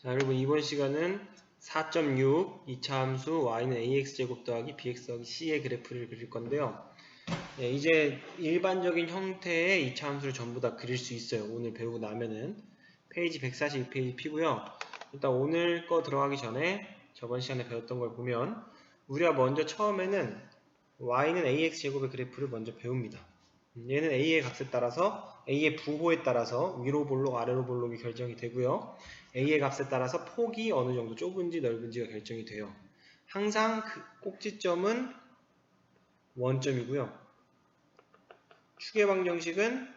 자, 여러분 이번 시간은 4.6 2차 함수 y는 ax제곱 더하기 bx 더하기 c의 그래프를 그릴 건데요. 예, 이제 일반적인 형태의 2차 함수를 전부 다 그릴 수 있어요. 오늘 배우고 나면은 페이지 142페이지 피고요. 일단 오늘 거 들어가기 전에 저번 시간에 배웠던 걸 보면 우리가 먼저 처음에는 y는 ax제곱의 그래프를 먼저 배웁니다. 얘는 a의 값에 따라서 a의 부호에 따라서 위로 볼록 아래로 볼록이 결정이 되고요. a의 값에 따라서 폭이 어느 정도 좁은지 넓은지가 결정이 돼요. 항상 그 꼭지점은 원점이고요. 축의 방정식은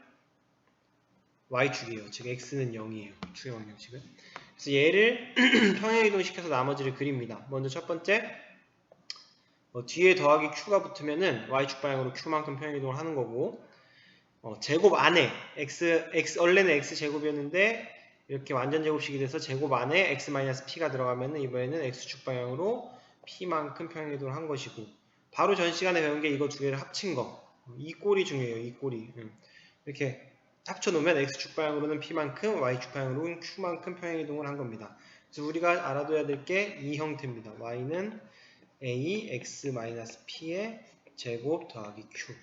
y축이에요. 즉 x는 0이에요. 축의 방정식은. 그래서 얘를 평행이동시켜서 나머지를 그립니다. 먼저 첫 번째 뒤에 더하기 q가 붙으면은 y축 방향으로 q만큼 평행이동을 하는 거고, 제곱 안에 원래는 x제곱이었는데 이렇게 완전 제곱식이 돼서 제곱 안에 x-p가 들어가면은 이번에는 x축 방향으로 p만큼 평행이동을 한 것이고, 바로 전 시간에 배운 게 이거 두 개를 합친 거, 이 꼴이 중요해요. 이 꼴이 이렇게 합쳐놓으면 x축 방향으로는 p만큼, y축 방향으로는 q만큼 평행이동을 한 겁니다. 그래서 우리가 알아둬야 될 게 이 형태입니다. y는 a x-p의 제곱 더하기 q.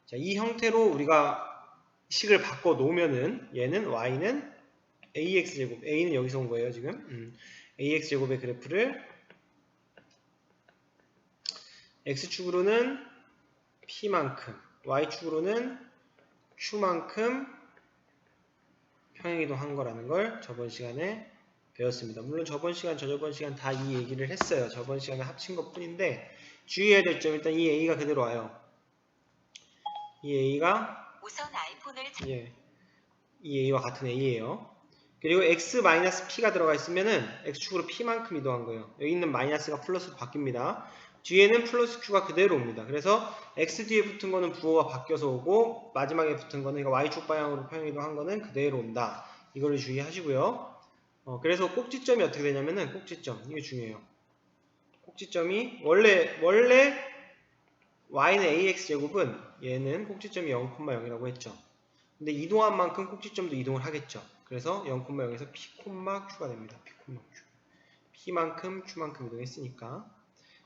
자, 이 형태로 우리가 식을 바꿔 놓으면은 얘는 y는 ax제곱, a는 여기서 온 거예요 지금. ax제곱의 그래프를 x축으로는 p만큼, y축으로는 q만큼 평행이동 한 거라는 걸 저번 시간에 배웠습니다. 물론 저번 시간, 저저번 시간 다 이 얘기를 했어요. 저번 시간에 합친 것 뿐인데 주의해야 될 점, 일단 이 a가 그대로 와요. 이 a가 우선 아이폰을 이 a와 같은 a예요. 그리고 x-p가 들어가 있으면은 x축으로 p만큼 이동한 거예요. 여기 있는 마이너스가 플러스로 바뀝니다. 뒤에는 플러스 q가 그대로 옵니다. 그래서 x 뒤에 붙은 거는 부호가 바뀌어서 오고, 마지막에 붙은 거는 y축 방향으로 평행이동한 거는 그대로 온다. 이거를 주의하시고요. 그래서 꼭지점이 어떻게 되냐면은, 꼭지점, 이게 중요해요. 꼭지점이 원래 y는 ax제곱은 얘는 꼭지점이 0,0이라고 했죠. 근데 이동한 만큼 꼭지점도 이동을 하겠죠. 그래서 0,0에서 p,q가 됩니다. p,q. p만큼 q만큼 이동했으니까.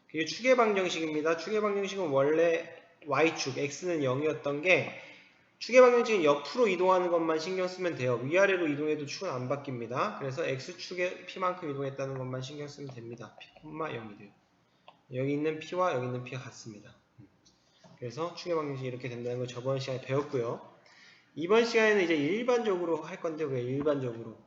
그게 축의 방정식입니다. 축의 방정식은 원래 y축 x는 0이었던 게, 축의 방정식은 옆으로 이동하는 것만 신경 쓰면 돼요. 위아래로 이동해도 축은 안 바뀝니다. 그래서 x축에 p만큼 이동했다는 것만 신경 쓰면 됩니다. p,0이 돼요. 여기 있는 p와 여기 있는 p가 같습니다. 그래서 축의 방정식이 이렇게 된다는 걸 저번 시간에 배웠고요. 이번 시간에는 이제 일반적으로 할 건데, 왜 일반적으로?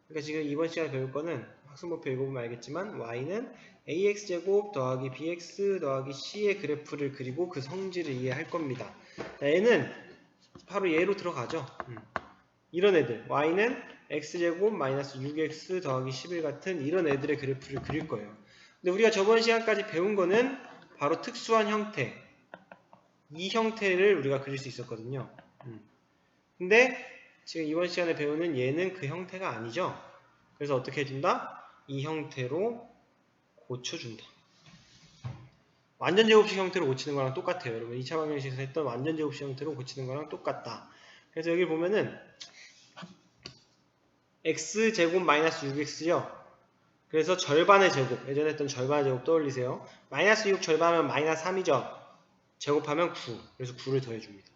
그러니까 지금 이번 시간에 배울 거는 학습목표 읽어보면 알겠지만 y는 ax제곱 더하기 bx 더하기 c의 그래프를 그리고 그 성질을 이해할 겁니다. 자, 얘는 바로 얘로 들어가죠. 이런 애들, y는 x제곱 마이너스 6x 더하기 11 같은 이런 애들의 그래프를 그릴 거예요. 근데 우리가 저번 시간까지 배운 거는 바로 특수한 형태, 이 형태를 우리가 그릴 수 있었거든요. 근데 지금 이번 시간에 배우는 얘는 그 형태가 아니죠. 그래서 어떻게 해준다? 이 형태로 고쳐준다. 완전 제곱식 형태로 고치는 거랑 똑같아요. 여러분 2차 방정식에서 했던 완전 제곱식 형태로 고치는 거랑 똑같다. 그래서 여기 보면은 x제곱 마이너스 6x죠. 그래서 절반의 제곱, 예전에 했던 절반의 제곱 떠올리세요. 마이너스 6 절반하면 마이너스 3이죠. 제곱하면 9. 그래서 9를 더해줍니다.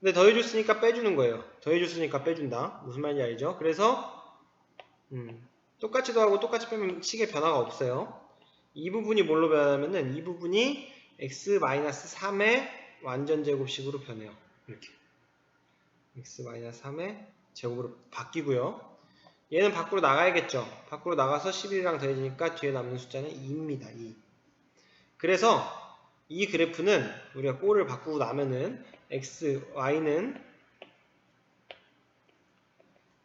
근데 더해줬으니까 빼주는 거예요. 더해줬으니까 빼준다. 무슨 말인지 알죠? 그래서 똑같이 더하고 똑같이 빼면 식의 변화가 없어요. 이 부분이 뭘로 변하냐면은 이 부분이 x-3의 완전 제곱식으로 변해요. 이렇게 x-3의 제곱으로 바뀌고요. 얘는 밖으로 나가야겠죠. 밖으로 나가서 11이랑 더해지니까 뒤에 남는 숫자는 2입니다. 2. 그래서 이 그래프는 우리가 꼴을 바꾸고 나면은 y는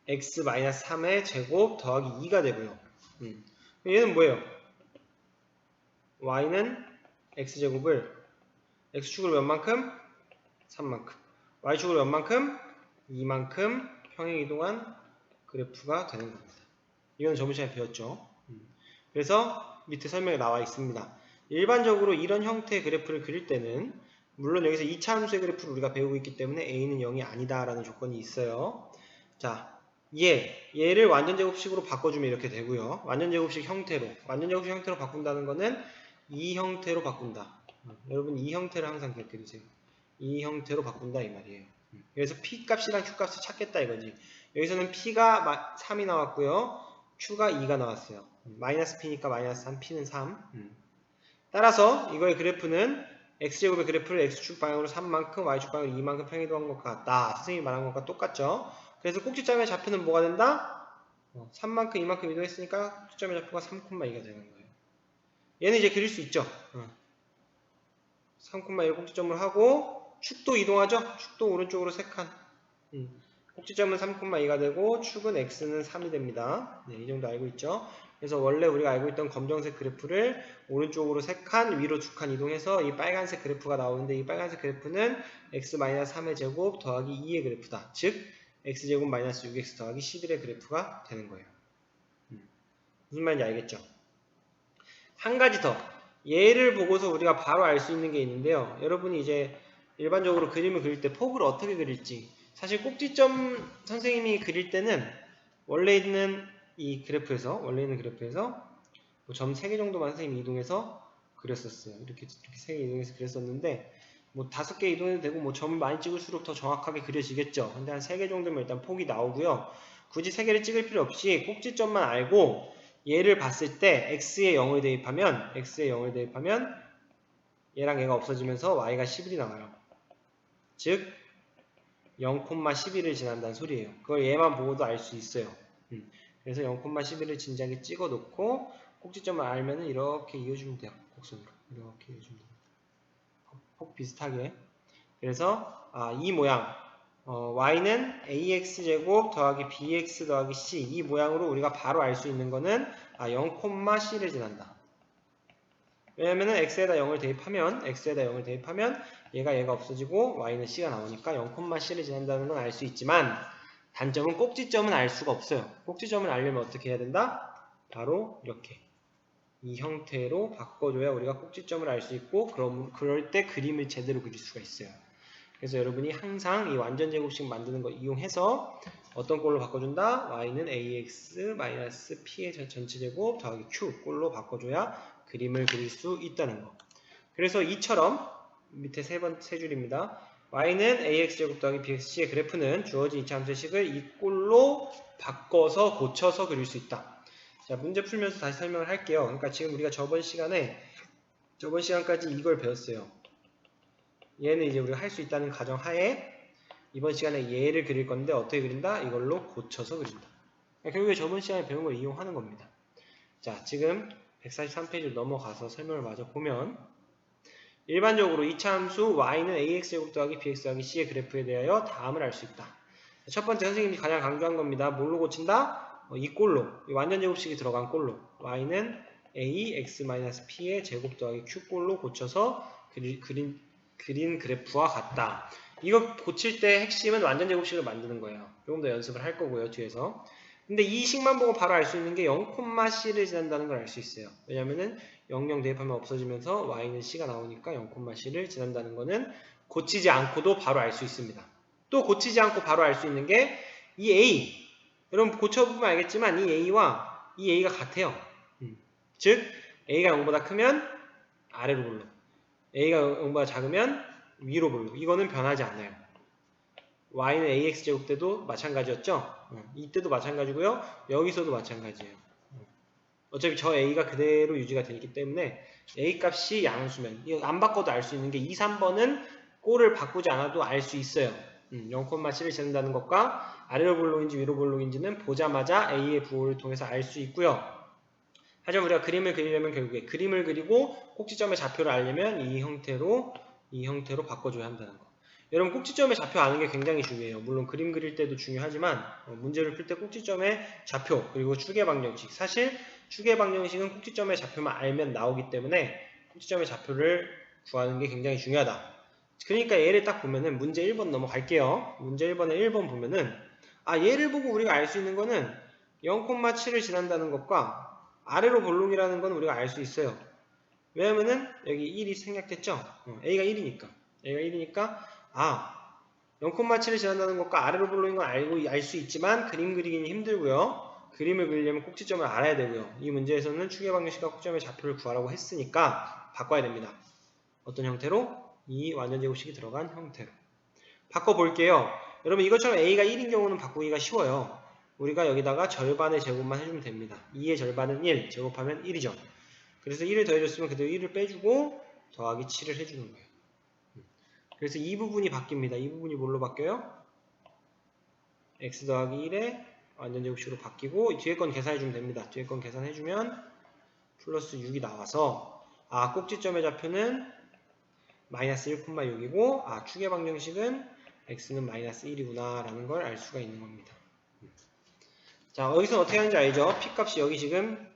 x-3의 제곱 더하기 2가 되고요. 얘는 뭐예요? y는 x제곱을 x축으로 몇 만큼? 3만큼. y축으로 몇 만큼? 2만큼 평행이동한 그래프가 되는 겁니다. 이건 저번 시간에 배웠죠. 그래서 밑에 설명에 나와 있습니다. 일반적으로 이런 형태의 그래프를 그릴 때는, 물론 여기서 2차 함수의 그래프를 우리가 배우고 있기 때문에 a는 0이 아니다 라는 조건이 있어요. 자, 얘를 완전제곱식으로 바꿔주면 이렇게 되고요. 완전제곱식 형태로 바꾼다는 거는 이 형태로 바꾼다. 여러분 이 형태를 항상 기억해 두세요. 이 형태로 바꾼다 이 말이에요. 그래서 p 값이랑 q 값을 찾겠다 이거지. 여기서는 p가 3이 나왔고요. q가 2가 나왔어요. 마이너스 p니까 마이너스 3, p는 3. 따라서 이거의 그래프는 x제곱의 그래프를 x축 방향으로 3만큼 y축 방향으로 2만큼 평이동한 것과 같다. 선생님이 말한 것과 똑같죠. 그래서 꼭지점의 좌표는 뭐가 된다? 3만큼 2만큼 이동했으니까 꼭지점의 좌표가 3,2가 되는 거예요. 얘는 이제 그릴 수 있죠. 3,1 꼭지점을 하고 축도 이동하죠. 축도 오른쪽으로 3칸. 꼭지점은 3,2가 되고 축은 x는 3이 됩니다. 네, 이 정도 알고 있죠. 그래서 원래 우리가 알고 있던 검정색 그래프를 오른쪽으로 3칸, 위로 2칸 이동해서 이 빨간색 그래프가 나오는데 이 빨간색 그래프는 x-3의 제곱 더하기 2의 그래프다. 즉 x제곱 마이너스 6x 더하기 11의 그래프가 되는 거예요. 무슨 말인지 알겠죠? 한 가지 더. 얘를 보고서 우리가 바로 알 수 있는 게 있는데요. 여러분이 이제 일반적으로 그림을 그릴 때 폭을 어떻게 그릴지. 사실 꼭지점 선생님이 그릴 때는 원래 있는 그래프에서 뭐 점 3개 정도만 선생님이 이동해서 그렸었어요. 이렇게 3개 이동해서 그렸었는데 뭐 5개 이동해도 되고 뭐 점을 많이 찍을수록 더 정확하게 그려지겠죠. 근데 한 3개 정도면 일단 폭이 나오고요. 굳이 3개를 찍을 필요 없이 꼭지점만 알고 얘를 봤을 때 x에 0을 대입하면 얘랑 얘가 없어지면서 y가 11이 나와요. 즉 0,11을 지난다는 소리예요. 그걸 얘만 보고도 알 수 있어요. 그래서 0,11을 진지하게 찍어 놓고 꼭지점을 알면은 이렇게 이어주면 돼요. 곡선으로 이렇게 이어주면 돼요. 폭 비슷하게. 그래서 이 모양 y는 ax제곱 더하기 bx 더하기 c 이 모양으로 우리가 바로 알 수 있는 거는 0,c를 지난다. 왜냐면은 x에다 0을 대입하면 얘가 없어지고 y는 c가 나오니까 0,c를 지난다는 건 알 수 있지만 단점은 꼭지점은 알 수가 없어요. 꼭지점을 알려면 어떻게 해야 된다? 바로 이렇게 이 형태로 바꿔줘야 우리가 꼭지점을 알 수 있고 그럴 때 그림을 제대로 그릴 수가 있어요. 그래서 여러분이 항상 이 완전제곱식 만드는 거 이용해서 어떤 꼴로 바꿔준다? y는 ax-p의 전체제곱 더하기 q 꼴로 바꿔줘야 그림을 그릴 수 있다는 거. 그래서 이처럼 밑에 세 줄입니다. y는 ax제곱 더하기 bxc의 그래프는 주어진 이차함수의 식을 이 꼴로 바꿔서 고쳐서 그릴 수 있다. 자, 문제 풀면서 다시 설명을 할게요. 그러니까 지금 우리가 저번 시간까지 이걸 배웠어요. 얘는 이제 우리가 할 수 있다는 가정하에 이번 시간에 얘를 그릴 건데 어떻게 그린다? 이걸로 고쳐서 그린다. 그러니까 결국에 저번 시간에 배운 걸 이용하는 겁니다. 자, 지금 143페이지로 넘어가서 설명을 마저 보면 일반적으로 이차함수 y는 ax제곱 더하기 bx 더하기 c의 그래프에 대하여 다음을 알 수 있다. 첫 번째 선생님이 가장 강조한 겁니다. 뭘로 고친다? 이 꼴로, 이 완전제곱식이 들어간 꼴로 y는 ax-p의 제곱 더하기 q 꼴로 고쳐서 그린 그래프와 같다. 이거 고칠 때 핵심은 완전제곱식을 만드는 거예요. 조금 더 연습을 할 거고요, 뒤에서. 근데 이 식만 보고 바로 알 수 있는 게 0,c를 지난다는 걸 알 수 있어요. 왜냐면은 00 대입하면 없어지면서 y는 c가 나오니까 0,c를 지난다는 거는 고치지 않고도 바로 알 수 있습니다. 또 고치지 않고 바로 알 수 있는 게 이 a. 여러분 고쳐보면 알겠지만 이 a가 같아요. 즉 a가 0보다 크면 아래로 볼록, a가 0보다 작으면 위로 볼록. 이거는 변하지 않아요. y는 ax제곱 때도 마찬가지였죠? 이때도 마찬가지고요. 여기서도 마찬가지예요. 어차피 저 a가 그대로 유지가 되기 때문에 a 값이 양수면 이거 안 바꿔도 알 수 있는 게 2, 3번은 꼴을 바꾸지 않아도 알 수 있어요. 0,7을 지른다는 것과 아래로 볼록인지 위로 볼록인지는 보자마자 a의 부호를 통해서 알 수 있고요. 하지만 우리가 그림을 그리려면 결국에 그림을 그리고 꼭지점의 좌표를 알려면 이 형태로 바꿔줘야 한다는 거. 여러분 꼭지점의 좌표 아는 게 굉장히 중요해요. 물론 그림 그릴 때도 중요하지만 문제를 풀 때 꼭지점의 좌표 그리고 추계방정식, 사실 추계방정식은 꼭지점의 좌표만 알면 나오기 때문에 꼭지점의 좌표를 구하는 게 굉장히 중요하다. 그러니까 얘를 딱 보면은 문제 1번 넘어갈게요. 문제 1번에 1번 보면은 얘를 보고 우리가 알 수 있는 거는 0,7을 지난다는 것과 아래로 볼록이라는 건 우리가 알 수 있어요. 왜냐면은 여기 1이 생략됐죠? A가 1이니까 0,7을 지난다는 것과 아래로 볼록인 건 알 수 있지만 그림 그리기는 힘들고요. 그림을 그리려면 꼭지점을 알아야 되고요. 이 문제에서는 축의 방정식과 꼭지점의 좌표를 구하라고 했으니까 바꿔야 됩니다. 어떤 형태로? 이 완전제곱식이 들어간 형태로. 바꿔볼게요. 여러분 이것처럼 a가 1인 경우는 바꾸기가 쉬워요. 우리가 여기다가 절반의 제곱만 해주면 됩니다. 2의 절반은 1, 제곱하면 1이죠. 그래서 1을 더해줬으면 그대로 1을 빼주고 더하기 7을 해주는 거예요. 그래서 이 부분이 바뀝니다. 이 부분이 뭘로 바뀌어요? x 더하기 1에 완전제곱식으로 바뀌고 뒤에 건 계산해주면 됩니다. 뒤에 건 계산해주면 플러스 6이 나와서 꼭지점의 좌표는 마이너스 1,6이고 축의 방정식은 x는 마이너스 1이구나 라는 걸 알 수가 있는 겁니다. 자, 여기서 어떻게 하는지 알죠? p 값이 여기 지금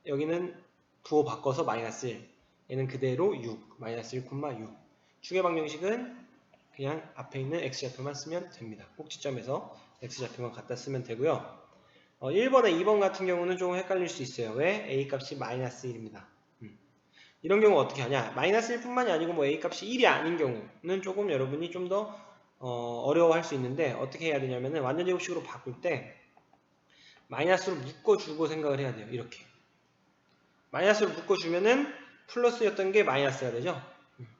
여기는 부호 바꿔서 마이너스 1 얘는 그대로 6 마이너스 1,6 축의 방정식은 그냥 앞에 있는 x좌표만 쓰면 됩니다. 꼭지점에서 x좌표만 갖다 쓰면 되고요. 1번에 2번 같은 경우는 조금 헷갈릴 수 있어요. 왜? a 값이 마이너스 1입니다. 이런 경우 어떻게 하냐? 마이너스 1뿐만이 아니고 뭐 a 값이 1이 아닌 경우는 조금 여러분이 좀 더 어려워할 수 있는데 어떻게 해야 되냐면은 완전제곱식으로 바꿀 때 마이너스로 묶어주고 생각을 해야 돼요. 이렇게 마이너스로 묶어주면은 플러스였던 게 마이너스가 되죠.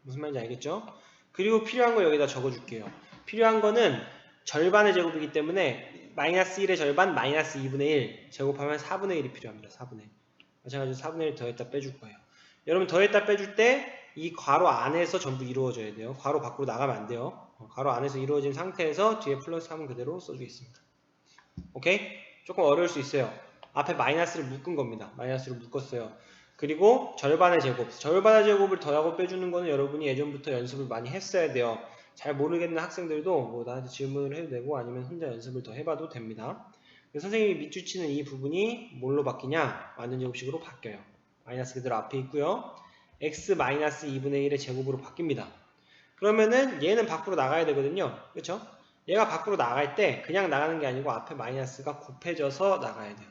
무슨 말인지 알겠죠? 그리고 필요한 거 여기다 적어줄게요. 필요한 거는 절반의 제곱이기 때문에 마이너스 1의 절반 마이너스 2분의 1 제곱하면 4분의 1이 필요합니다. 4분의 1 마찬가지로 4분의 1 더했다 빼줄 거예요. 여러분 더했다 빼줄 때 이 괄호 안에서 전부 이루어져야 돼요. 괄호 밖으로 나가면 안 돼요. 괄호 안에서 이루어진 상태에서 뒤에 플러스 3은 그대로 써주겠습니다. 오케이? 조금 어려울 수 있어요. 앞에 마이너스를 묶은 겁니다. 마이너스를 묶었어요. 그리고 절반의 제곱. 절반의 제곱을 더하고 빼주는 거는 여러분이 예전부터 연습을 많이 했어야 돼요. 잘 모르겠는 학생들도 뭐 나한테 질문을 해도 되고 아니면 혼자 연습을 더 해봐도 됩니다. 선생님이 밑줄치는 이 부분이 뭘로 바뀌냐? 완전제곱식으로 바뀌어요. 마이너스 그대로 앞에 있고요. x 마이너스 2분의 1의 제곱으로 바뀝니다. 그러면은 얘는 밖으로 나가야 되거든요. 그렇죠? 얘가 밖으로 나갈 때 그냥 나가는 게 아니고 앞에 마이너스가 곱해져서 나가야 돼요.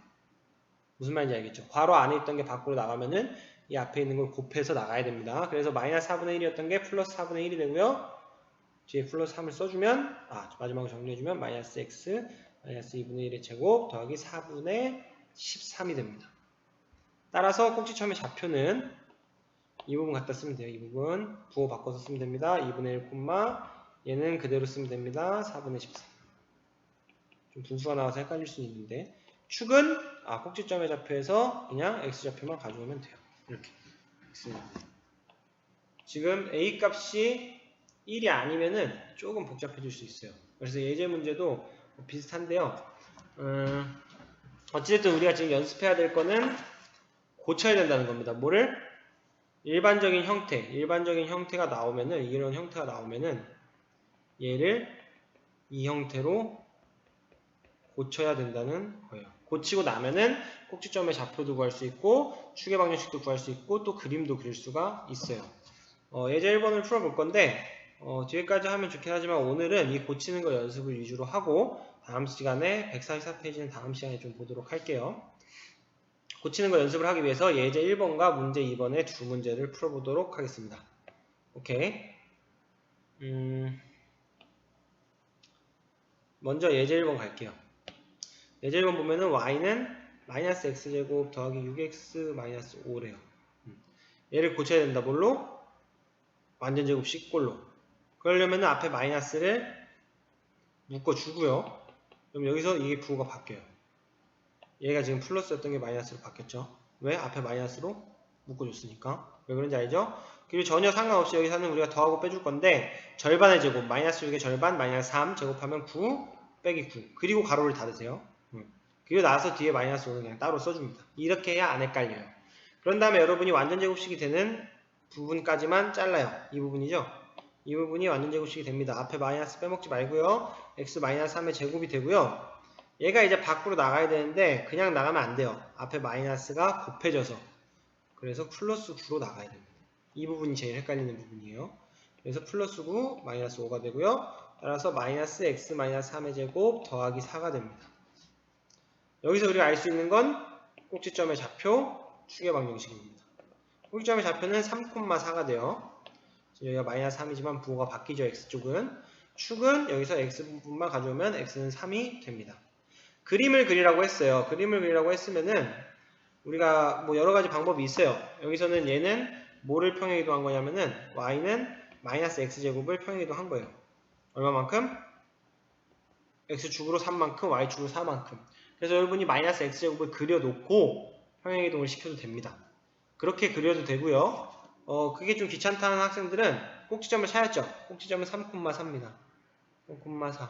무슨 말인지 알겠죠? 괄호 안에 있던 게 밖으로 나가면은 이 앞에 있는 걸 곱해서 나가야 됩니다. 그래서 마이너스 4분의 1이었던 게 플러스 4분의 1이 되고요. 뒤에 플러스 3을 써주면 마지막으로 정리해주면 마이너스 x 마이너스 2분의 1의 제곱 더하기 4분의 13이 됩니다. 따라서 꼭지점의 좌표는 이 부분 갖다 쓰면 돼요. 이 부분 부호 바꿔서 쓰면 됩니다. 2분의 1, 얘는 그대로 쓰면 됩니다. 4분의 13. 좀 분수가 나와서 헷갈릴 수 있는데 축은 꼭지점의 좌표에서 그냥 x좌표만 가져오면 돼요. 이렇게 지금 a 값이 1이 아니면은 조금 복잡해질 수 있어요. 그래서 예제 문제도 비슷한데요. 어찌됐든 우리가 지금 연습해야 될 거는 고쳐야 된다는 겁니다. 뭐를? 일반적인 형태가 나오면은 이런 형태가 나오면은 얘를 이 형태로 고쳐야 된다는 거예요. 고치고 나면은 꼭지점의 좌표도 구할 수 있고 축의 방정식도 구할 수 있고 또 그림도 그릴 수가 있어요. 예제 1번을 풀어볼 건데 뒤에까지 하면 좋긴 하지만 오늘은 이 고치는 거 연습을 위주로 하고 다음 시간에 144페이지는 다음 시간에 좀 보도록 할게요. 고치는 거 연습을 하기 위해서 예제 1번과 문제 2번의 두 문제를 풀어보도록 하겠습니다. 오케이. 먼저 예제 1번 갈게요. 예제 1번 보면은 y는 마이너스 x제곱 더하기 6x 마이너스 5래요. 얘를 고쳐야 된다. 뭘로? 완전제곱식 꼴로. 그러려면은 앞에 마이너스를 묶어주고요. 그럼 여기서 이게 부호가 바뀌어요. 얘가 지금 플러스였던 게 마이너스로 바뀌었죠. 왜? 앞에 마이너스로 묶어줬으니까. 왜 그런지 알죠? 그리고 전혀 상관없이 여기서는 우리가 더하고 빼줄 건데 절반의 제곱, 마이너스 6의 절반, 마이너스 3 제곱하면 9 빼기 9. 그리고 가로를 닫으세요. 그리고 나서 뒤에 마이너스 5는 그냥 따로 써줍니다. 이렇게 해야 안 헷갈려요. 그런 다음에 여러분이 완전제곱식이 되는 부분까지만 잘라요. 이 부분이죠. 이 부분이 완전제곱식이 됩니다. 앞에 마이너스 빼먹지 말고요. x 마이너스 3의 제곱이 되고요. 얘가 이제 밖으로 나가야 되는데 그냥 나가면 안 돼요. 앞에 마이너스가 곱해져서 그래서 플러스 9로 나가야 됩니다. 이 부분이 제일 헷갈리는 부분이에요. 그래서 플러스 9 마이너스 5가 되고요. 따라서 마이너스 x 마이너스 3의 제곱 더하기 4가 됩니다. 여기서 우리가 알 수 있는 건 꼭지점의 좌표 축의 방정식입니다. 꼭지점의 좌표는 3,4가 돼요. 여기가 마이너스 3이지만 부호가 바뀌죠. x쪽은. 축은 여기서 x분만 가져오면 x는 3이 됩니다. 그림을 그리라고 했어요. 그림을 그리라고 했으면은 우리가 뭐 여러 가지 방법이 있어요. 여기서는 얘는 뭐를 평행이동한 거냐면은 y는 마이너스 x제곱을 평행이동한 거예요. 얼마만큼? x축으로 3만큼, y축으로 4만큼. 그래서 여러분이 마이너스 x제곱을 그려놓고 평행이동을 시켜도 됩니다. 그렇게 그려도 되고요. 그게 좀 귀찮다는 학생들은 꼭지점을 찾았죠. 꼭지점은 3,4입니다. 3,4.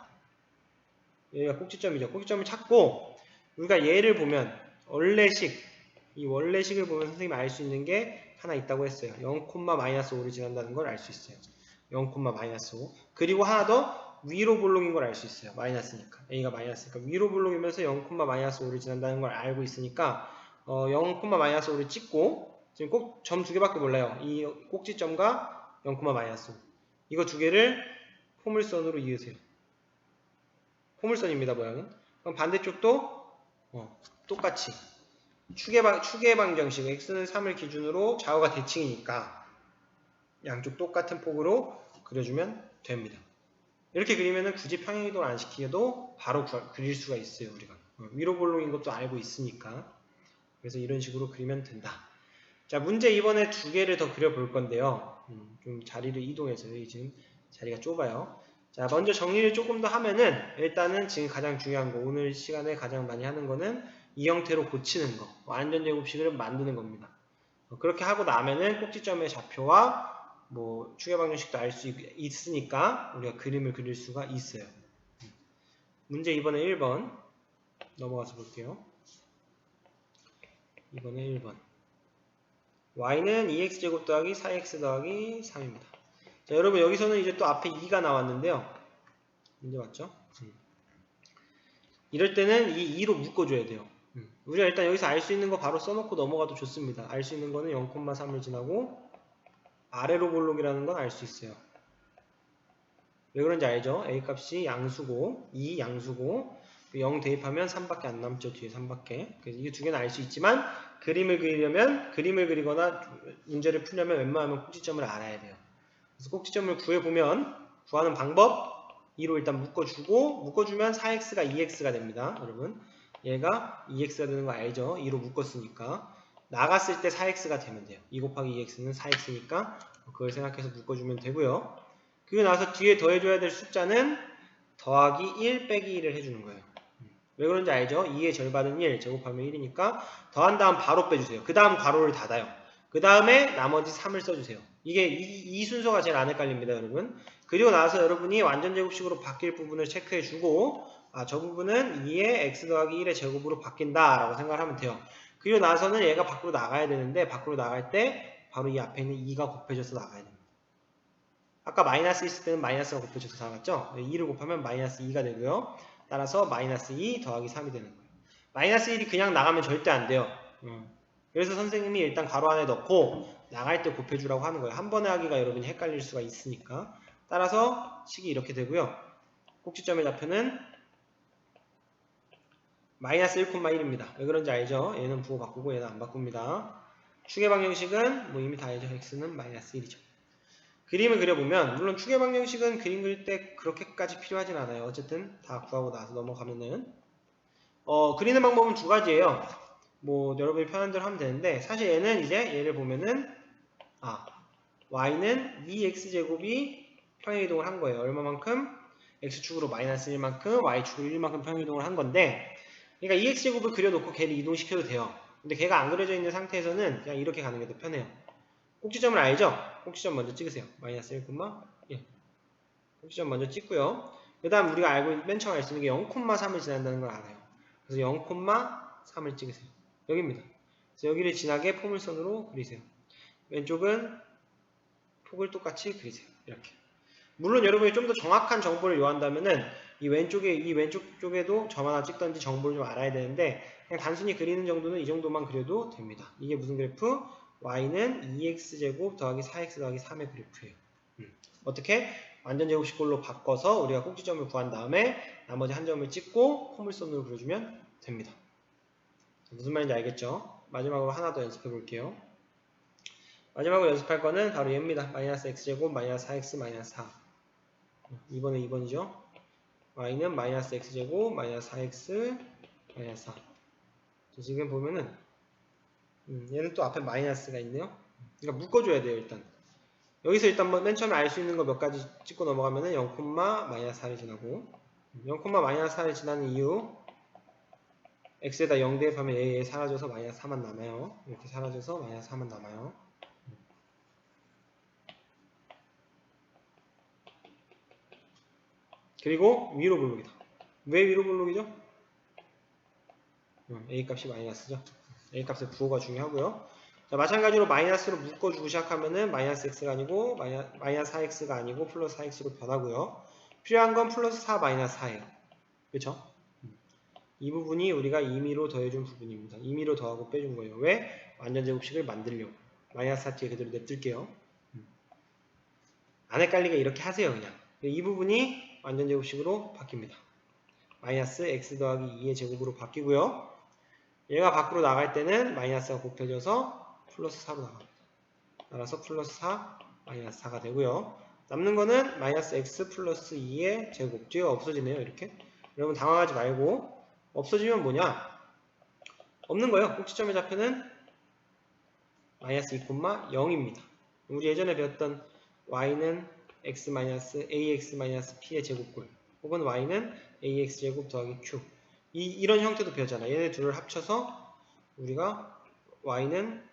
여기가 꼭지점이죠. 꼭지점을 찾고 우리가 얘를 보면 이 원래식을 보면 선생님이 알 수 있는 게 하나 있다고 했어요. 0,-5를 지난다는 걸 알 수 있어요. 0,-5. 그리고 하나 더 위로 볼록인 걸 알 수 있어요. 마이너스니까. a가 마이너스니까 위로 볼록이면서 0,-5를 지난다는 걸 알고 있으니까 0,-5를 찍고 지금 꼭 점 두 개밖에 몰라요. 이 꼭지점과 0,-5. 이거 두 개를 포물선으로 이으세요. 포물선입니다, 모양은. 그럼 반대쪽도 똑같이 축의 방정식 x는 3을 기준으로 좌우가 대칭이니까 양쪽 똑같은 폭으로 그려주면 됩니다. 이렇게 그리면은 굳이 평행이동을 안 시키어도 바로 그릴 수가 있어요, 우리가. 위로 볼록인 것도 알고 있으니까. 그래서 이런 식으로 그리면 된다. 자, 문제 이번에 두 개를 더 그려볼 건데요. 좀 자리를 이동해서 지금 자리가 좁아요. 자, 먼저 정리를 조금 더 하면은 일단은 지금 가장 중요한 거, 오늘 시간에 가장 많이 하는 거는 이 형태로 고치는 거, 완전 제곱식을 만드는 겁니다. 그렇게 하고 나면은 꼭지점의 좌표와 뭐 축의 방정식도 알 수 있으니까 우리가 그림을 그릴 수가 있어요. 문제 이번에 1번 넘어가서 볼게요. 이번에 1번 y는 2x제곱 더하기 4x 더하기 3입니다. 자, 여러분 여기서는 이제 또 앞에 2가 나왔는데요. 문제 맞죠? 이럴 때는 이 2로 묶어줘야 돼요. 우리가 일단 여기서 알 수 있는 거 바로 써놓고 넘어가도 좋습니다. 알 수 있는 거는 0,3을 지나고 아래로 볼록이라는 건 알 수 있어요. 왜 그런지 알죠? a 값이 양수고 2 양수고 0 대입하면 3밖에 안 남죠. 뒤에 3밖에. 그래서 이 두 개는 알 수 있지만 그림을 그리거나 문제를 풀려면 웬만하면 꼭지점을 알아야 돼요. 그래서 꼭지점을 구해보면 구하는 방법 2로 일단 묶어주면 4x가 2x가 됩니다. 여러분 얘가 2x가 되는 거 알죠? 2로 묶었으니까 나갔을 때 4x가 되면 돼요. 2 곱하기 2x는 4x니까 그걸 생각해서 묶어주면 되고요. 그리고 나서 뒤에 더해줘야 될 숫자는 더하기 1 빼기 1을 해주는 거예요. 왜 그런지 알죠? 2의 절반은 1, 제곱하면 1이니까 더한 다음 바로 빼주세요. 그 다음 괄호를 닫아요. 그 다음에 나머지 3을 써주세요. 이게 이 순서가 제일 안 헷갈립니다, 여러분. 그리고 나서 여러분이 완전 제곱식으로 바뀔 부분을 체크해주고 저 부분은 2의 x 더하기 1의 제곱으로 바뀐다 라고 생각하면 돼요. 그리고 나서는 얘가 밖으로 나가야 되는데 밖으로 나갈 때 바로 이 앞에 있는 2가 곱해져서 나가야 됩니다. 아까 마이너스 있을 때는 마이너스가 곱해져서 나갔죠? 2를 곱하면 마이너스 2가 되고요. 따라서 마이너스 2 더하기 3이 되는 거예요. 마이너스 1이 그냥 나가면 절대 안 돼요. 그래서 선생님이 일단 괄호 안에 넣고 나갈 때 곱해주라고 하는 거예요. 한 번에 하기가 여러분이 헷갈릴 수가 있으니까. 따라서 식이 이렇게 되고요. 꼭지점의 좌표는 마이너스 1,1입니다. 왜 그런지 알죠? 얘는 부호 바꾸고 얘는 안 바꿉니다. 축의 방정식은 뭐 이미 다 알죠. x는 마이너스 1이죠. 그림을 그려보면 물론 축의 방정식은 그림 그릴 때 그렇게까지 필요하진 않아요. 어쨌든 다 구하고 나서 넘어가면은 그리는 방법은 두 가지예요. 뭐 여러분이 편한 대로 하면 되는데 사실 얘는 이제 얘를 보면은 y는 2x제곱이 평행이동을 한 거예요. 얼마만큼? x축으로 마이너스 1만큼 y축으로 1만큼 평행이동을 한 건데 그러니까 2x제곱을 그려놓고 걔를 이동시켜도 돼요. 근데 걔가 안 그려져 있는 상태에서는 그냥 이렇게 가는 게 더 편해요. 꼭지점을 알죠? 꼭지점 먼저 찍으세요. 마이너스 1,1. 꼭지점 먼저 찍고요. 그 다음 우리가 알고 맨 처음 알 수 있는 게 0,3을 지난다는 걸 알아요. 그래서 0,3을 찍으세요. 여기입니다. 그래서 여기를 지나게 포물선으로 그리세요. 왼쪽은 폭을 똑같이 그리세요. 이렇게. 물론 여러분이 좀 더 정확한 정보를 요한다면은 이 왼쪽 쪽에도 점 하나 찍던지 정보를 좀 알아야 되는데 그냥 단순히 그리는 정도는 이 정도만 그려도 됩니다. 이게 무슨 그래프? y는 2x제곱 더하기 4x 더하기 3의 그래프예요. 어떻게? 완전 제곱식꼴로 바꿔서 우리가 꼭지점을 구한 다음에 나머지 한 점을 찍고 포물선으로 그려주면 됩니다. 무슨 말인지 알겠죠? 마지막으로 하나 더 연습해 볼게요. 마지막으로 연습할 거는 바로 얘입니다. 마이너스 x제곱 마이너스 4x 마이너스 4. 2번은 2번이죠. y는 마이너스 x제곱 마이너스 4x 마이너스 4. 지금 보면은 얘는 또 앞에 마이너스가 있네요. 그러니까 묶어줘야 돼요. 일단 여기서 일단 맨 처음에 알 수 있는 거 몇 가지 찍고 넘어가면은 0, 마이너스 4를 지나고 0, 마이너스 4를 지나는 이유 x에다 0 대입하면 얘 사라져서 마이너스 4만 남아요. 이렇게 사라져서 마이너스 4만 남아요. 그리고 위로 블록이다. 왜 위로 블록이죠? a 값이 마이너스죠. a 값의 부호가 중요하고요. 자, 마찬가지로 마이너스로 묶어주고 시작하면은 마이너스 x가 아니고 마이너스 4x가 아니고 플러스 4x로 변하고요. 필요한 건 플러스 4 마이너스 4예요. 그쵸? 이 부분이 우리가 임의로 더해준 부분입니다. 임의로 더하고 빼준 거예요. 왜? 완전 제곱식을 만들려고. 마이너스 4 뒤에 그대로 냅둘게요. 안 헷갈리게 이렇게 하세요. 그냥. 이 부분이 완전 제곱식으로 바뀝니다. 마이너스 x 더하기 2의 제곱으로 바뀌고요. 얘가 밖으로 나갈 때는 마이너스가 곱해져서 플러스 4로 나갑니다. 따라서 플러스 4, 마이너스 4가 되고요. 남는 거는 마이너스 x 플러스 2의 제곱. 뒤가 없어지네요. 이렇게. 여러분 당황하지 말고 없어지면 뭐냐? 없는 거예요. 꼭지점의 좌표는 마이너스 2,0입니다. 우리 예전에 배웠던 y는 x 마이너스 ax 마이너스 p의 제곱꼴 혹은 y는 ax 제곱 더하기 q 이런 형태도 배웠잖아. 얘네 둘을 합쳐서 우리가 y는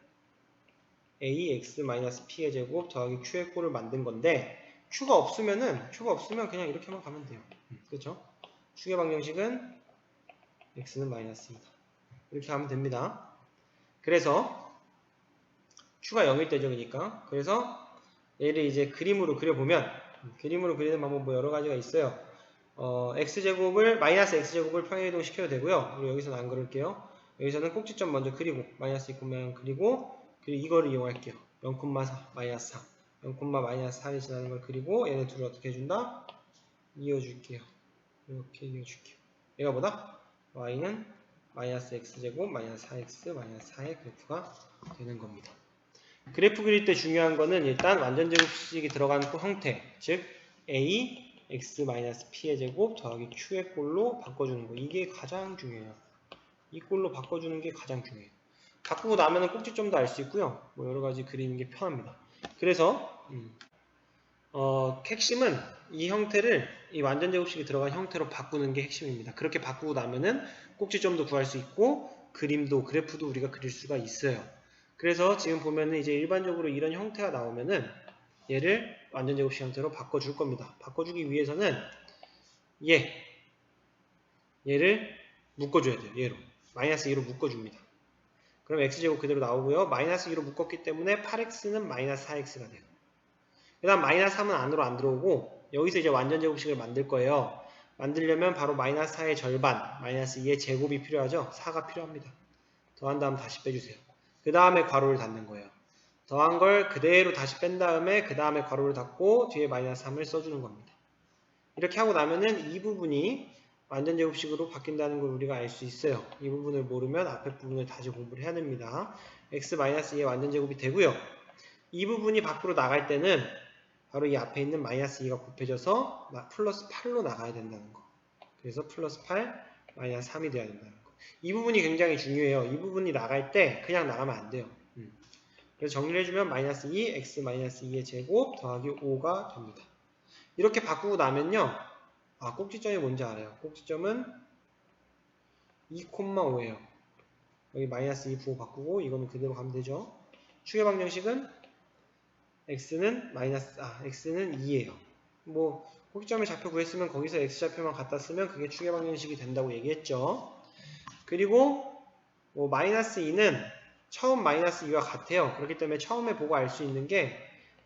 ax 마이너스 p의 제곱 더하기 q의 꼴을 만든 건데 q가 없으면 그냥 이렇게만 가면 돼요. 그렇죠? 축의 방정식은 x는 마이너스 2다. 이렇게 하면 됩니다. 그래서 q가 0일 때죠. 그러니까 그래서 얘를 이제 그림으로 그려보면 그림으로 그리는 방법 뭐 여러 가지가 있어요. x제곱을 마이너스 x제곱을 평행이동 시켜도 되고요. 그리고 여기서는 안 그릴게요. 여기서는 꼭지점 먼저 그리고 마이너스 2,0 그리고 이거를 이용할게요. 0,4 마이너스 4 0, 마이너스 4를 지나는 걸 그리고 얘네 둘을 어떻게 해준다? 이어줄게요. 이렇게 이어줄게요. 얘가 뭐다? y는 마이너스 x제곱 마이너스 4x 마이너스 4의 그래프가 되는 겁니다. 그래프 그릴 때 중요한 거는 일단 완전제곱식이 들어간 형태, 즉 a x-p의 제곱 더하기 q의 꼴로 바꿔주는 거. 이게 가장 중요해요. 이 꼴로 바꿔주는 게 가장 중요해요. 바꾸고 나면은 꼭지점도 알 수 있고요. 뭐 여러 가지 그리는 게 편합니다. 그래서 핵심은 이 형태를 이 완전제곱식이 들어간 형태로 바꾸는 게 핵심입니다. 그렇게 바꾸고 나면은 꼭지점도 구할 수 있고 그림도 그래프도 우리가 그릴 수가 있어요. 그래서 지금 보면은 이제 일반적으로 이런 형태가 나오면은 얘를 완전제곱식 형태로 바꿔줄 겁니다. 바꿔주기 위해서는 얘를 묶어줘야 돼요. 얘로. 마이너스 2로 묶어줍니다. 그럼 x제곱 그대로 나오고요. 마이너스 2로 묶었기 때문에 8x는 마이너스 4x가 돼요. 그 다음 마이너스 3은 안으로 안 들어오고 여기서 이제 완전제곱식을 만들 거예요. 만들려면 바로 마이너스 4의 절반, 마이너스 2의 제곱이 필요하죠. 4가 필요합니다. 더한 다음 다시 빼주세요. 그 다음에 괄호를 닫는 거예요. 더한 걸 그대로 다시 뺀 다음에 그 다음에 괄호를 닫고 뒤에 마이너스 3을 써주는 겁니다. 이렇게 하고 나면은 이 부분이 완전제곱식으로 바뀐다는 걸 우리가 알 수 있어요. 이 부분을 모르면 앞에 부분을 다시 공부를 해야 됩니다. x-2의 완전제곱이 되고요. 이 부분이 밖으로 나갈 때는 바로 이 앞에 있는 마이너스 2가 곱해져서 플러스 8로 나가야 된다는 거. 그래서 플러스 8, 마이너스 3이 돼야 된다는 거. 이 부분이 굉장히 중요해요. 이 부분이 나갈 때 그냥 나가면 안 돼요. 그래서 정리를 해주면 마이너스 2, x-2의 제곱 더하기 5가 됩니다. 이렇게 바꾸고 나면요. 꼭지점이 뭔지 알아요. 꼭지점은 2,5예요. 여기 마이너스 2 부호 바꾸고 이거는 그대로 가면 되죠. 축의 방정식은 x는 2예요. 뭐 꼭지점의 좌표 구했으면 거기서 x좌표만 갖다 쓰면 그게 축의 방정식이 된다고 얘기했죠. 그리고 뭐 마이너스 2는 처음 마이너스 2와 같아요. 그렇기 때문에 처음에 보고 알 수 있는 게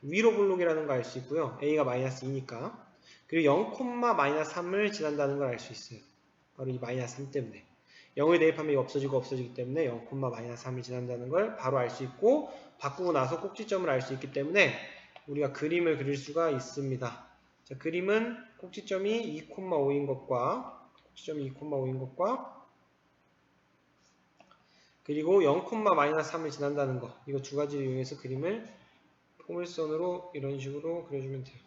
위로 블록이라는 걸 알 수 있고요. a가 마이너스 2니까. 그리고 0, 마이너스 3을 지난다는 걸 알 수 있어요. 바로 이 마이너스 3 때문에. 0을 대입하면 이거 없어지기 때문에 0, 마이너스 3이 지난다는 걸 바로 알 수 있고 바꾸고 나서 꼭지점을 알 수 있기 때문에 우리가 그림을 그릴 수가 있습니다. 자, 그림은 꼭지점이 2,5인 것과 그리고 0, 마이너스 3을 지난다는 거. 이거 두 가지를 이용해서 그림을 포물선으로 이런 식으로 그려주면 돼요.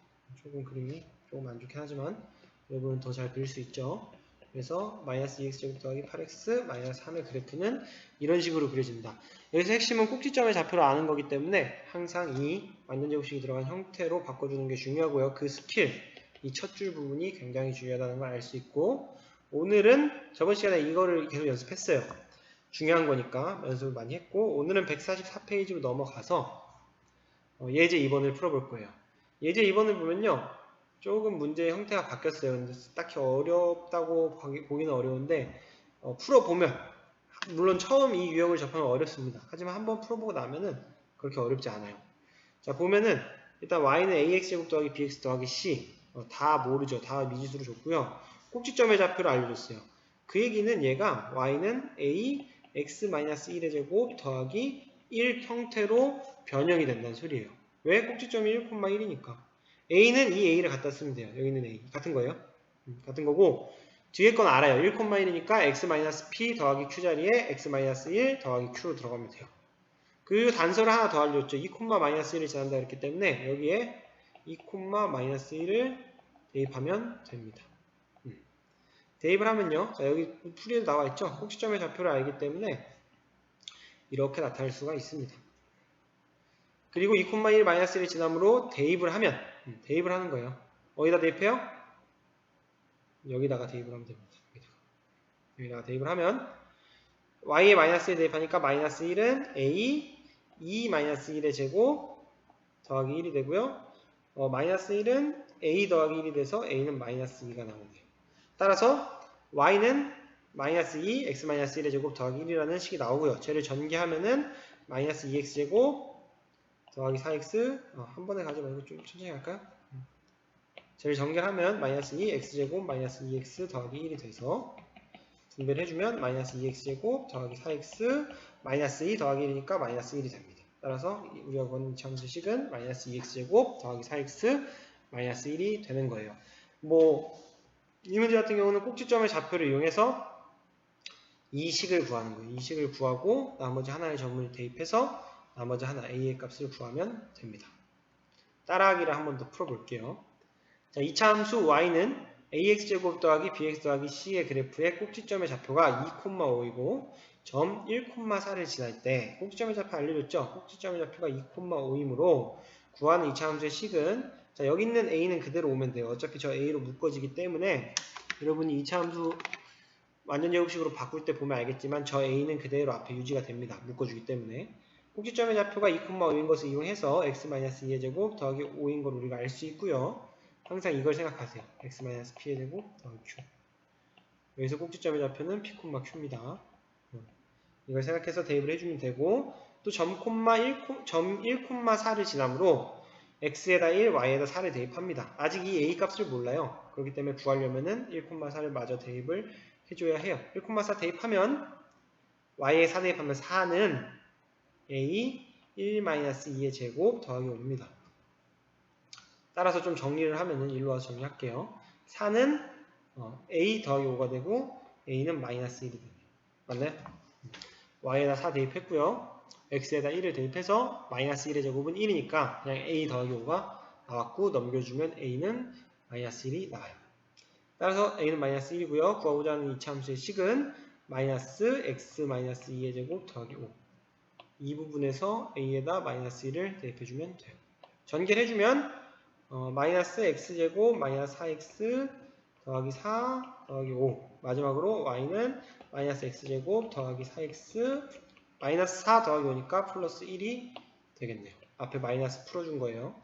조금 그림이 조금 안 좋긴 하지만 여러분은 더 잘 그릴 수 있죠. 그래서 마이너스 2x제곱 더하기 8x 마이너스 3의 그래프는 이런 식으로 그려진다. 여기서 핵심은 꼭지점의 좌표를 아는 거기 때문에 항상 이 완전제곱식이 들어간 형태로 바꿔주는 게 중요하고요. 그 스킬, 이 첫 줄 부분이 굉장히 중요하다는 걸 알 수 있고, 오늘은 저번 시간에 이거를 계속 연습했어요. 중요한 거니까 연습을 많이 했고, 오늘은 144페이지로 넘어가서 예제 2번을 풀어볼 거예요. 예제 2번을 보면요, 조금 문제의 형태가 바뀌었어요. 근데 딱히 어렵다고 보기는 어려운데 풀어보면, 물론 처음 이 유형을 접하면 어렵습니다. 하지만 한번 풀어보고 나면은 그렇게 어렵지 않아요. 자, 보면은 일단 y는 ax제곱 더하기 bx 더하기 c, 다 모르죠. 다 미지수로 줬고요. 꼭지점의 좌표를 알려줬어요. 그 얘기는 얘가 y는 a x-1의 제곱 더하기 1 형태로 변형이 된다는 소리예요. 왜? 꼭지점이 1,1이니까. a는 이 a를 갖다 쓰면 돼요. 여기 있는 a. 같은 거예요. 같은 거고, 뒤에 건 알아요. 1,1이니까 x-p 더하기 q 자리에 x-1 더하기 q로 들어가면 돼요. 그 단서를 하나 더 알려줬죠. 2,-1을 지난다 그랬기 때문에 여기에 2,-1을 대입하면 됩니다. 대입을 하면요. 자, 여기 풀이에 나와 있죠. 꼭지점의 좌표를 알기 때문에 이렇게 나타날 수가 있습니다. 그리고 2,1-1을 지남으로 대입을 하면 대입을 하는 거예요. 어디다 대입해요? 여기다가 대입을 하면 됩니다. 여기다가 대입을 하면 y에 마이너스 1 대입하니까 마이너스 1은 a 2-1의 제곱 더하기 1이 되고요. 마이너스 1은 a 더하기 1이 돼서 a는 마이너스 2가 나오네요. 따라서 y는 마이너스 2, x-1의 제곱 더하기 1이라는 식이 나오고요. 쟤를 전개하면은 마이너스 2x제곱 더하기 4x 한 번에 가지 말고 좀 천천히 할까요? 쟤를 전개하면 마이너스 2, x제곱 마이너스 2x 더하기 1이 돼서 분배를 해주면 마이너스 2x제곱 더하기 4x 마이너스 2 더하기 1이니까 마이너스 1이 됩니다. 따라서 우리가 구하는 이차함수식은 마이너스 2x제곱 더하기 4x 마이너스 1이 되는 거예요. 이 문제 같은 경우는 꼭지점의 좌표를 이용해서 이 식을 구하는 거예요. 이 식을 구하고 나머지 하나의 점을 대입해서 나머지 하나 a의 값을 구하면 됩니다. 따라하기를 한 번 더 풀어볼게요. 자, 이차함수 y는 ax제곱 더하기 bx 더하기 c의 그래프의 꼭지점의 좌표가 2,5이고 점 1,4를 지날 때 꼭지점의 좌표 알려줬죠? 꼭지점의 좌표가 2,5이므로 구하는 이차함수의 식은 자, 여기 있는 a는 그대로 오면 돼요. 어차피 저 a로 묶어지기 때문에 여러분이 이차함수 완전제곱식으로 바꿀 때 보면 알겠지만 저 a는 그대로 앞에 유지가 됩니다. 묶어주기 때문에 꼭지점의 좌표가 2,5인 것을 이용해서 x-2의 제곱 더하기 5인 걸 우리가 알 수 있고요. 항상 이걸 생각하세요. x-p의 제곱 더하기 q. 여기서 꼭지점의 좌표는 p, q입니다. 이걸 생각해서 대입을 해주면 되고 또 점 1,4를 지남으로 x에다 1, y에다 4를 대입합니다. 아직 이 a 값을 몰라요. 그렇기 때문에 구하려면은 1,4를 마저 대입을 해줘야 해요. 1,4 대입하면 y에 4 대입하면 4는 a 1-2의 제곱 더하기 5입니다. 따라서 좀 정리를 하면은 일로 와서 정리할게요. 4는 a 더하기 5가 되고 a는 마이너스 1이 됩니다. 맞나요? y에다 4 대입했고요. x에다 1을 대입해서 마이너스 1의 제곱은 1이니까 그냥 a 더하기 5가 나왔고 넘겨주면 a는 마이너스 1이 나와요. 따라서 a는 마이너스 1이고요. 구하고자 하는 이차함수의 식은 마이너스 x-2의 제곱 더하기 5. 이 부분에서 a에다 마이너스 1을 대입해주면 돼요. 전개를 해주면 마이너스 x제곱 마이너스 4x 더하기 4 더하기 5. 마지막으로 y는 마이너스 x제곱 더하기 4x 마이너스 4 더하기 5니까 플러스 1이 되겠네요. 앞에 마이너스 풀어준 거예요.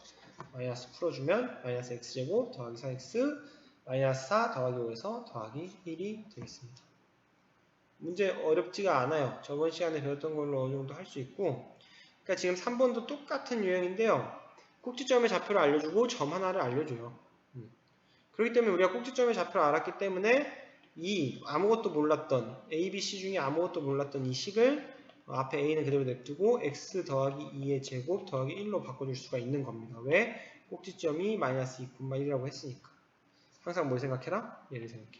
마이너스 풀어주면 마이너스 x제곱 더하기 4x 마이너스 4 더하기 5에서 더하기 1이 되겠습니다. 문제 어렵지가 않아요. 저번 시간에 배웠던 걸로 어느 정도 할 수 있고 그러니까 지금 3번도 똑같은 유형인데요. 꼭지점의 좌표를 알려주고 점 하나를 알려줘요. 그렇기 때문에 우리가 꼭지점의 좌표를 알았기 때문에 이 아무것도 몰랐던 A, B, C 중에 아무것도 몰랐던 이 식을 앞에 A는 그대로 냅두고 x 더하기 2의 제곱 더하기 1로 바꿔줄 수가 있는 겁니다. 왜? 꼭지점이 마이너스 2,1이라고 했으니까. 항상 뭘 생각해라? 얘를 생각해.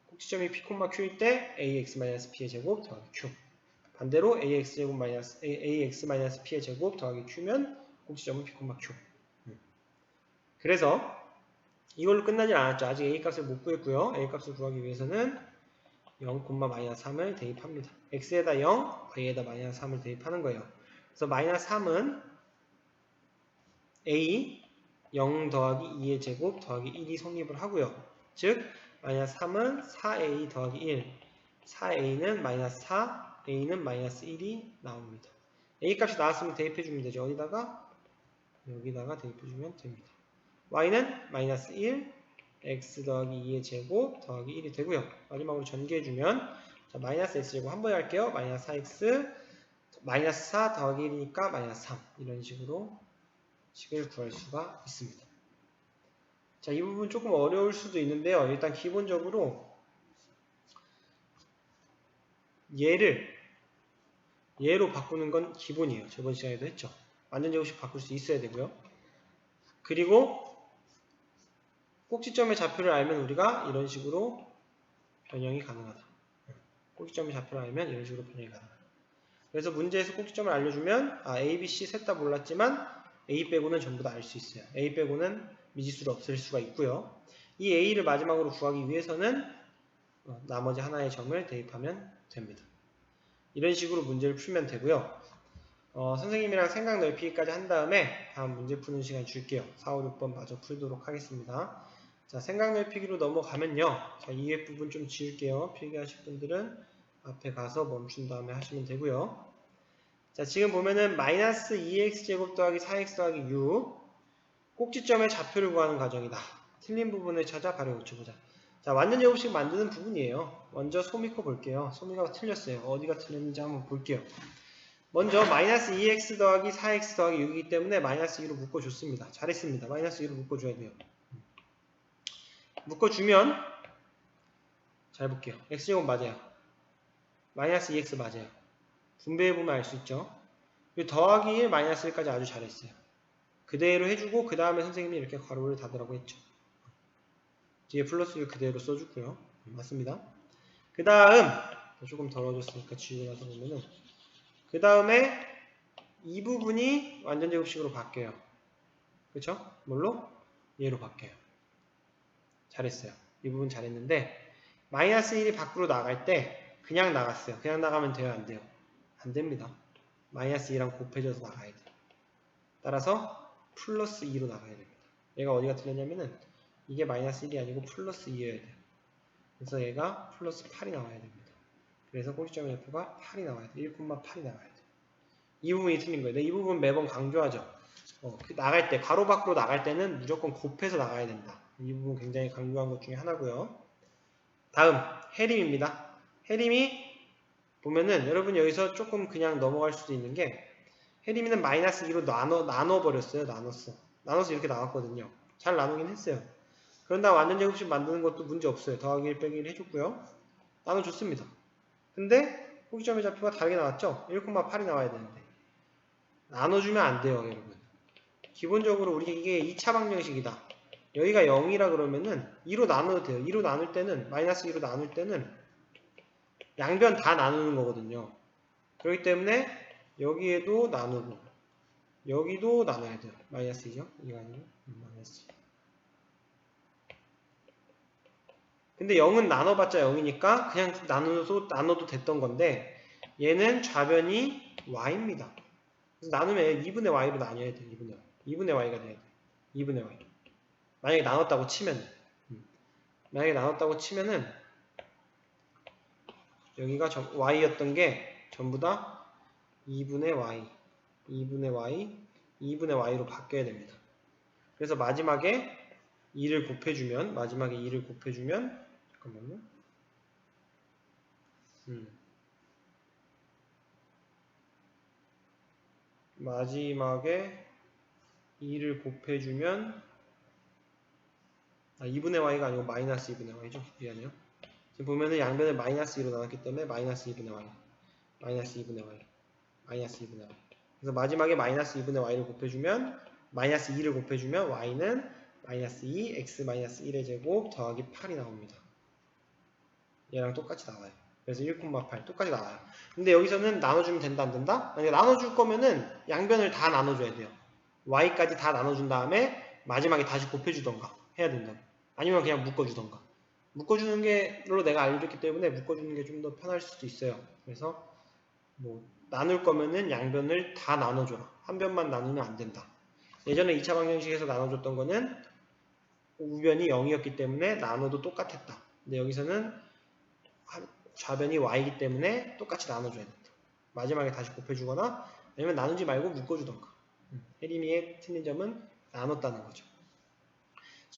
꼭지점이 p, q일 때 ax-p의 제곱 더하기 q. 반대로 ax-p의 제곱 더하기 q면 꼭지점은 p, q. 그래서 이걸로 끝나진 않았죠. 아직 a값을 못 구했고요. a값을 구하기 위해서는 0,-3을 대입합니다. x에다 0, y에다 -3을 대입하는 거예요. 그래서 -3은 a 0 더하기 2의 제곱 더하기 1이 성립을 하고요. 즉 -3은 4a 더하기 1, 4a는 -4, a는 -1이 나옵니다. a 값이 나왔으면 대입해주면 되죠. 어디다가? 여기다가 대입해주면 됩니다. y는 -1, x 더하기 2의 제곱 더하기 1이 되고요. 마지막으로 전개해주면 자, -x제곱 한 번에 할게요. -4x, -4 더하기 1이니까 -3 이런 식으로 식을 구할 수가 있습니다. 자, 이 부분 조금 어려울 수도 있는데요. 일단 기본적으로 얘로 바꾸는 건 기본이에요. 저번 시간에도 했죠. 완전 제곱식 바꿀 수 있어야 되고요. 그리고 꼭지점의 좌표를 알면 우리가 이런 식으로 변형이 가능하다. 꼭지점의 좌표를 알면 이런 식으로 변형이 가능하다. 그래서 문제에서 꼭지점을 알려주면 A, B, C 셋 다 몰랐지만 A 빼고는 전부 다 알 수 있어요. A 빼고는 미지수를 없앨 수가 있고요. 이 A를 마지막으로 구하기 위해서는 나머지 하나의 점을 대입하면 됩니다. 이런 식으로 문제를 풀면 되고요. 선생님이랑 생각 넓히기까지 한 다음에 다음 문제 푸는 시간 줄게요. 4, 5, 6번 마저 풀도록 하겠습니다. 자, 생각 넓히기로 넘어가면요. 자, 이 위에 부분 좀 지울게요. 필기하실 분들은 앞에 가서 멈춘 다음에 하시면 되고요. 자, 지금 보면은 -2x제곱 더하기 4x 더하기 6 꼭지점의 좌표를 구하는 과정이다. 틀린 부분을 찾아 바로 고쳐보자. 자, 완전 제곱식 만드는 부분이에요. 먼저 소미 거 볼게요. 소미가 틀렸어요. 어디가 틀렸는지 한번 볼게요. 먼저 -2x 더하기 4x 더하기 6이기 때문에 -2로 묶어줬습니다. 잘했습니다. -2로 묶어줘야 돼요. 묶어주면 잘 볼게요. x제곱 맞아요. -2x 맞아요. 분배해보면 알 수 있죠. 그리고 더하기 1, -1까지 아주 잘했어요. 그대로 해주고 그 다음에 선생님이 이렇게 괄호를 닫으라고 했죠. 뒤에 플러스를 그대로 써주고요. 맞습니다. 그 다음 조금 덜어졌으니까 지우고 나서 보면은 그 다음에 이 부분이 완전 제곱식으로 바뀌어요. 그쵸? 뭘로? 얘로 바뀌어요. 잘했어요. 이 부분 잘했는데 -1이 밖으로 나갈 때 그냥 나갔어요. 그냥 나가면 돼요? 안 돼요? 안 됩니다. -2랑 곱해져서 나가야 돼요. 따라서 플러스 2로 나가야 됩니다. 얘가 어디가 틀렸냐면은 이게 -1이 아니고 플러스 2여야 돼요. 그래서 얘가 플러스 8이 나와야 됩니다. 그래서 꼭지점의 좌표가 8이 나와야 돼요. 1,8이 나와야 돼요. 이 부분이 틀린 거예요. 이 부분 매번 강조하죠. 나갈 때, 가로 밖으로 나갈 때는 무조건 곱해서 나가야 된다. 이 부분 굉장히 강조한 것 중에 하나고요. 다음, 해림입니다. 해림이 보면은 여러분 여기서 조금 그냥 넘어갈 수도 있는 게 해림이는 -2로 나눠버렸어요. 나눠서 이렇게 나왔거든요. 잘 나누긴 했어요. 그런 다음 완전 제곱식 만드는 것도 문제 없어요. 더하기 1 빼기 1 해줬고요. 나눠줬습니다. 근데 꼭지점의 좌표가 다르게 나왔죠? 1,8이 나와야 되는데 나눠주면 안 돼요, 여러분. 기본적으로 우리 이게 2차 방정식이다. 여기가 0이라 그러면은 2로 나눠도 돼요. 2로 나눌 때는 -2로 나눌 때는 양변 다 나누는 거거든요. 그렇기 때문에 여기에도 나누고 여기도 나눠야 돼요. -2죠? 이거 아니고 -2. 근데 0은 나눠봤자 0이니까 그냥 나눠도 됐던 건데 얘는 좌변이 y입니다. 그래서 나누면 2분의 y로 나뉘어야 돼요. 2분의 y가 돼야 돼요. 2분의 y. 만약에 나눴다고 치면은 여기가 y였던 게 전부 다 2분의 y, 2분의 y, 2분의 y로 바뀌어야 됩니다. 그래서 마지막에 2를 곱해주면 잠깐만요. 마지막에 2를 곱해주면 2분의 y가 아니고 -2분의 y죠. 미안해요. 지금 보면은 양변을 -2로 나눴기 때문에 -2분의 y, -2분의 y, -2분의 y. 그래서 마지막에 -2분의 y를 곱해주면 -2를 곱해주면 y는 -2 x -1의 제곱 더하기 8이 나옵니다. 얘랑 똑같이 나와요. 그래서 1,8 똑같이 나와요. 근데 여기서는 나눠주면 된다 안 된다? 아니, 나눠줄 거면은 양변을 다 나눠줘야 돼요. y까지 다 나눠준 다음에 마지막에 다시 곱해주던가 해야 된다고. 아니면 그냥 묶어주던가. 묶어주는 게로 내가 알려줬기 때문에 묶어주는 게 좀 더 편할 수도 있어요. 그래서 뭐 나눌 거면은 양변을 다 나눠줘라. 한 변만 나누면 안 된다. 예전에 2차 방정식에서 나눠줬던 거는 우변이 0이었기 때문에 나눠도 똑같았다. 근데 여기서는 좌변이 y이기 때문에 똑같이 나눠줘야 된다. 마지막에 다시 곱해주거나 아니면 나누지 말고 묶어주던가. 혜림이의 틀린 점은 나눴다는 거죠.